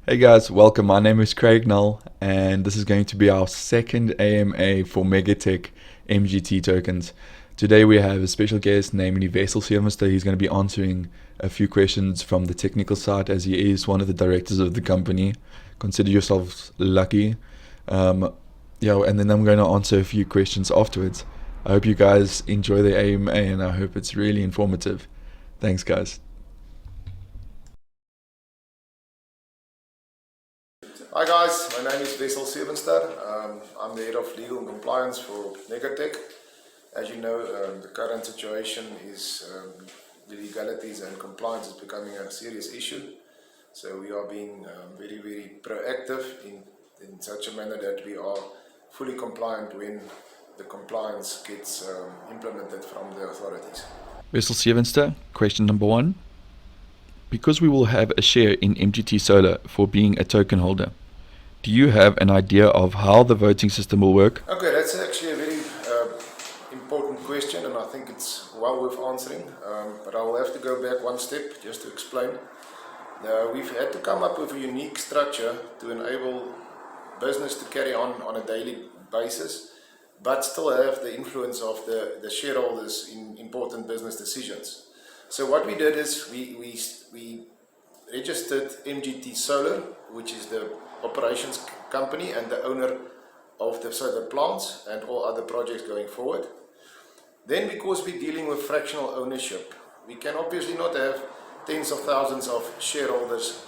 Hey guys, welcome. My name is Craig Null, and this is going to be our second AMA for Megatech MGT Tokens. Today we have a special guest, namely Wessel Sevenster. He's going to be answering a few questions from the technical side, as he is one of the directors of the company. Consider yourselves lucky. And then I'm going to answer a few questions afterwards. I hope you guys enjoy the AMA, and I hope it's really informative. Thanks, guys. Hi guys, my name is Wessel Sevenster. I'm the head of legal and compliance for Megatech. As you know, the current situation is the legalities and compliance is becoming a serious issue. So we are being very proactive in such a manner that we are fully compliant when the compliance gets implemented from the authorities. Wessel Sevenster, question number 1. Because we will have a share in MGT Solar for being a token holder, do you have an idea of how the voting system will work? Okay, that's actually a very important question, and I think it's well worth answering, but I will have to go back one step just to explain. We've had to come up with a unique structure to enable business to carry on a daily basis, but still have the influence of the shareholders in important business decisions. So what we did is we registered MGT Solar, which is the operations company and the owner of the solar plants and all other projects going forward. Then, because we're dealing with fractional ownership, we can obviously not have tens of thousands of shareholders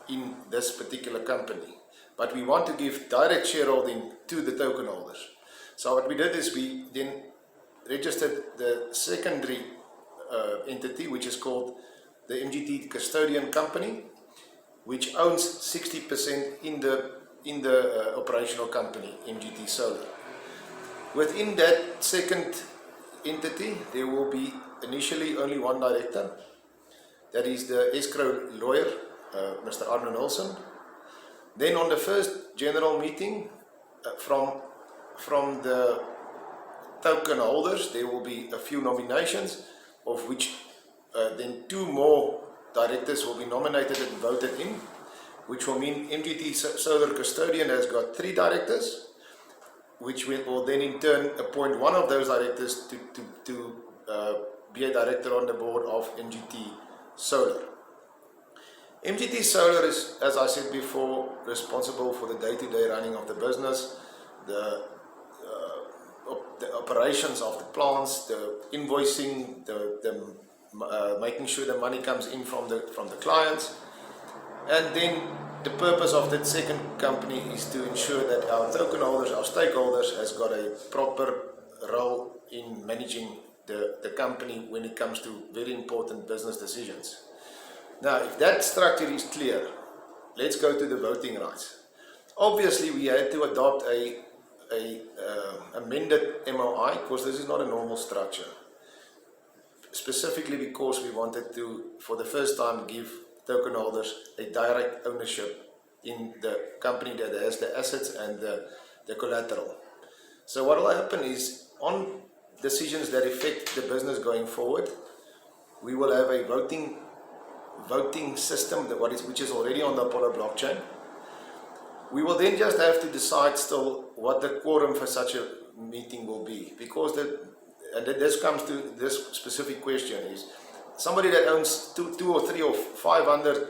in this particular company, but we want to give direct shareholding to the token holders. So what we did is we then registered the secondary entity, which is called the MGT Custodian Company, which owns 60% in the operational company, MGT Solar. Within that second entity, there will be initially only one director. That is the escrow lawyer, Mr. Arno Nilsson. Then on the first general meeting, from the token holders, there will be a few nominations, of which then 2 more directors will be nominated and voted in, which will mean MGT Solar Custodian has got 3 directors, which will then in turn appoint one of those directors to be a director on the board of MGT Solar. MGT Solar is, as I said before, responsible for the day-to-day running of the business, the operations of the plants, the invoicing, the making sure the money comes in from the clients, and then the purpose of that second company is to ensure that our token holders, our stakeholders, has got a proper role in managing the company when it comes to very important business decisions. Now, if that structure is clear, let's go to the voting rights. Obviously, we had to adopt a amended MOI, because this is not a normal structure, specifically because we wanted to, for the first time, give token holders a direct ownership in the company that has the assets and the collateral. So what will happen is, on decisions that affect the business going forward, we will have a voting system which is already on the Apollo blockchain. We will then just have to decide still what the quorum for such a meeting will be, because this comes to this specific question is, somebody that owns 2 or 3 or 500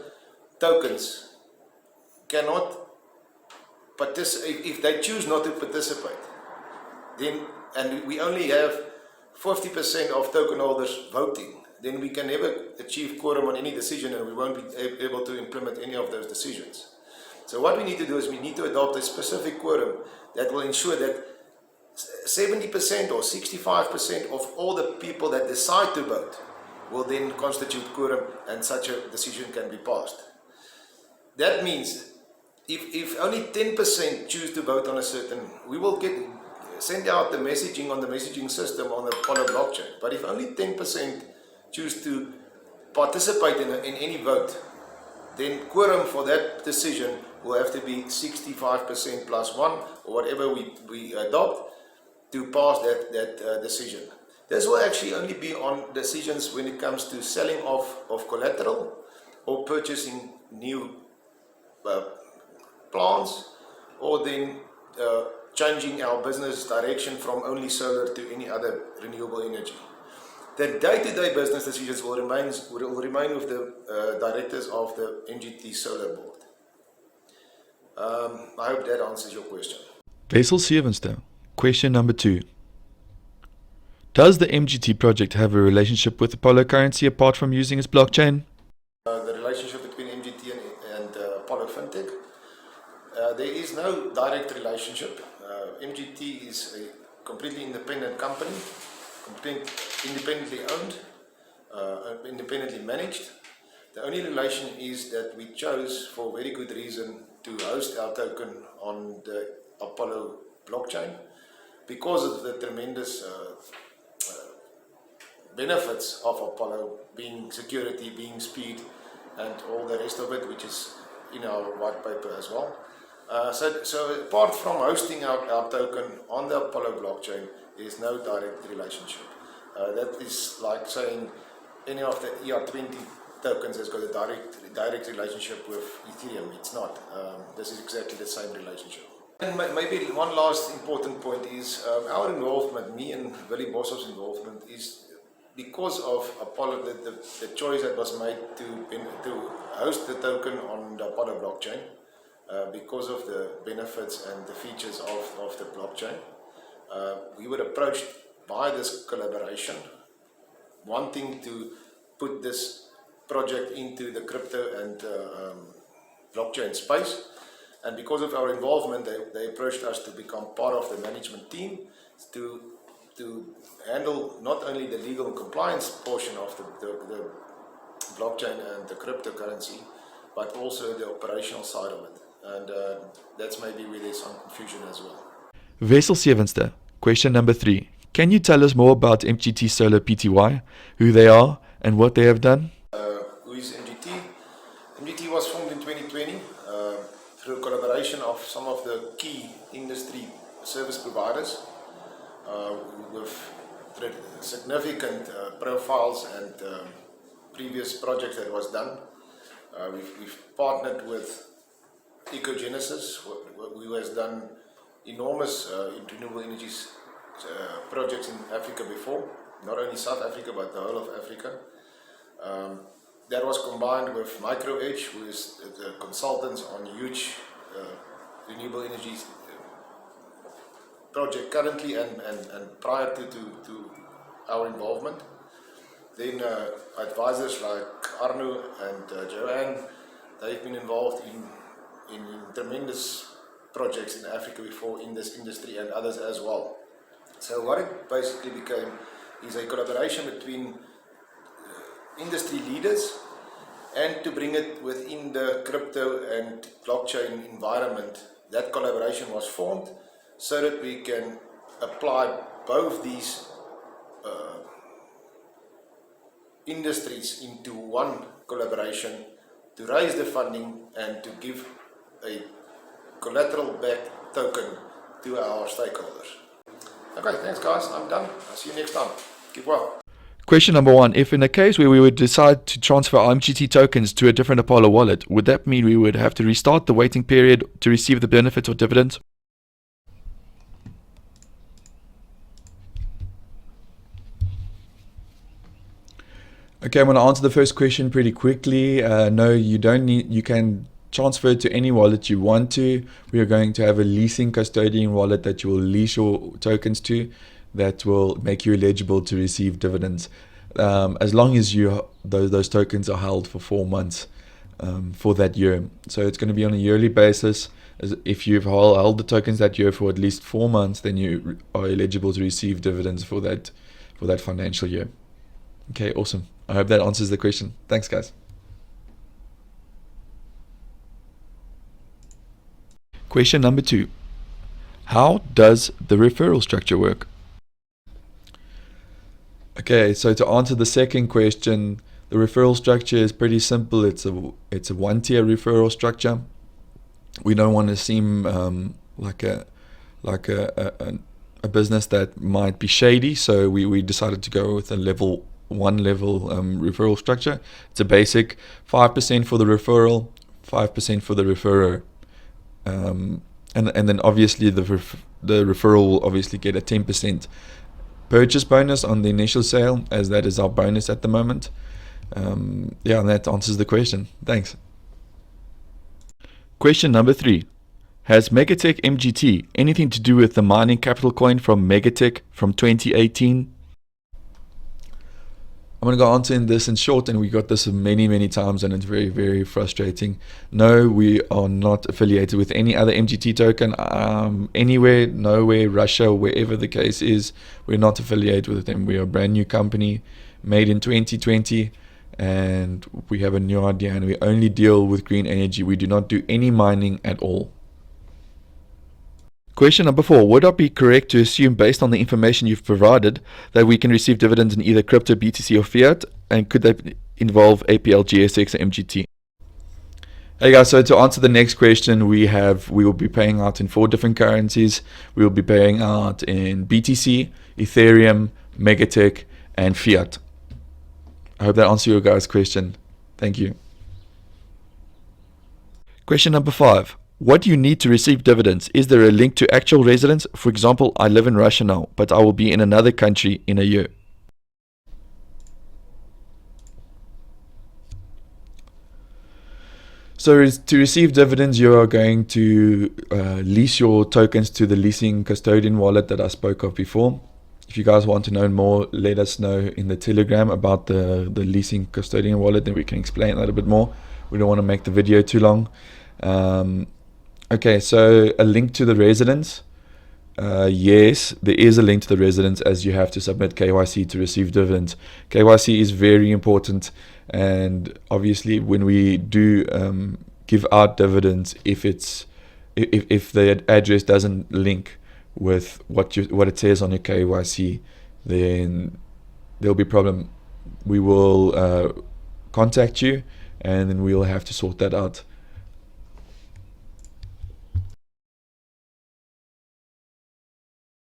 tokens cannot participate. If they choose not to participate, then, and we only have 50% of token holders voting, then we can never achieve quorum on any decision, and we won't be able to implement any of those decisions. So what we need to do is we need to adopt a specific quorum that will ensure that 70% or 65% of all the people that decide to vote will then constitute quorum, and such a decision can be passed. That means if only 10% choose to vote on a certain, we will send out the messaging on the messaging system on the blockchain. But if only 10% choose to participate in any vote, then quorum for that decision will have to be 65% plus 1, or whatever we adopt to pass that decision. This will actually only be on decisions when it comes to selling off of collateral or purchasing new uh, plants, or then changing our business direction from only solar to any other renewable energy. The day-to-day business decisions will remain with the directors of the MGT Solar Board. I hope that answers your question. Wessel Sevenster, question number 2. Does the MGT project have a relationship with Apollo currency apart from using its blockchain? The relationship between MGT and Apollo FinTech, there is no direct relationship. MGT is a completely independent company, independently owned, independently managed. The only relation is that we chose, for very good reason, to host our token on the Apollo blockchain because of the tremendous benefits of Apollo, being security, being speed, and all the rest of it, which is in our white paper as well. So apart from hosting our token on the Apollo blockchain, there is no direct relationship. That is like saying any of the ER20 tokens has got a direct relationship with Ethereum. It's not. This is exactly the same relationship. And maybe one last important point is our involvement, me and Willie Boshoff's involvement, is because of Apollo, the choice that was made to host the token on the Apollo blockchain, because of the benefits and the features of the blockchain. We were approached by this collaboration, wanting to put this project into the crypto and blockchain space. And because of our involvement, they approached us to become part of the management team to handle not only the legal and compliance portion of the blockchain and the cryptocurrency, but also the operational side of it. And that's maybe where there's some confusion as well. Wessel Sevenster, question number 3. Can you tell us more about MGT Solar Pty, who they are and what they have done? Who is MGT? MGT was formed in 2020 through a collaboration of some of the key industry service providers with significant profiles and previous projects that was done. We've partnered with Ecogenesis, who has done enormous renewable energies projects in Africa before, not only South Africa but the whole of Africa. That was combined with MicroEdge, who is the consultants on huge renewable energies project currently and prior to our involvement. Then advisors like Arno and Joanne, they've been involved in tremendous projects in Africa before in this industry and others as well. So what it basically became is a collaboration between industry leaders, and to bring it within the crypto and blockchain environment. That collaboration was formed so that we can apply both these industries into one collaboration to raise the funding and to give a collateral-backed token to our stakeholders. Okay, thanks guys, I'm done. I'll see you next time. Keep well. Question number 1. If in a case where we would decide to transfer our MGT tokens to a different Apollo wallet, would that mean we would have to restart the waiting period to receive the benefits or dividends? Okay, I'm going to answer the first question pretty quickly. No, you don't need, you can transfer it to any wallet you want to. We are going to have a leasing custodian wallet that you will lease your tokens to, that will make you eligible to receive dividends, as long as those tokens are held for 4 months for that year. So it's going to be on a yearly basis. If you've held the tokens that year for at least 4 months, then you are eligible to receive dividends for that financial year. Okay, awesome. I hope that answers the question. Thanks, guys. Question number 2. How does the referral structure work? Okay, so to answer the second question, the referral structure is pretty simple. It's a one-tier referral structure. We don't want to seem like a business that might be shady, so we decided to go with a level 1 referral structure. It's a basic 5% for the referral, 5% for the referrer. And then obviously the referral will obviously get a 10% purchase bonus on the initial sale, as that is our bonus at the moment. Yeah, and that answers the question. Thanks. Question number 3. Has Megatech MGT anything to do with the mining capital coin from Megatech from 2018? I'm going to go answering this in short, and we got this many times, and it's very, very frustrating. No, we are not affiliated with any other MGT token anywhere, nowhere, Russia, wherever the case is. We're not affiliated with them. We are a brand new company made in 2020, and we have a new idea, and we only deal with green energy. We do not do any mining at all. Question number 4. Would it be correct to assume, based on the information you've provided, that we can receive dividends in either crypto, BTC, or fiat? And could they involve APL, GSX, or MGT? Hey guys, so to answer the next question, we will be paying out in 4 different currencies. We will be paying out in BTC, Ethereum, Megatech, and fiat. I hope that answers your guys' question. Thank you. Question number 5. What do you need to receive dividends? Is there a link to actual residence? For example, I live in Russia now, but I will be in another country in a year. So to receive dividends, you are going to lease your tokens to the leasing custodian wallet that I spoke of before. If you guys want to know more, let us know in the Telegram about the leasing custodian wallet, then we can explain that a bit more. We don't want to make the video too long. Okay, so a link to the residence. Yes, there is a link to the residence, as you have to submit KYC to receive dividends. KYC is very important, and obviously when we do give out dividends, if the address doesn't link with what it says on your KYC, then there'll be a problem. We will contact you, and then we'll have to sort that out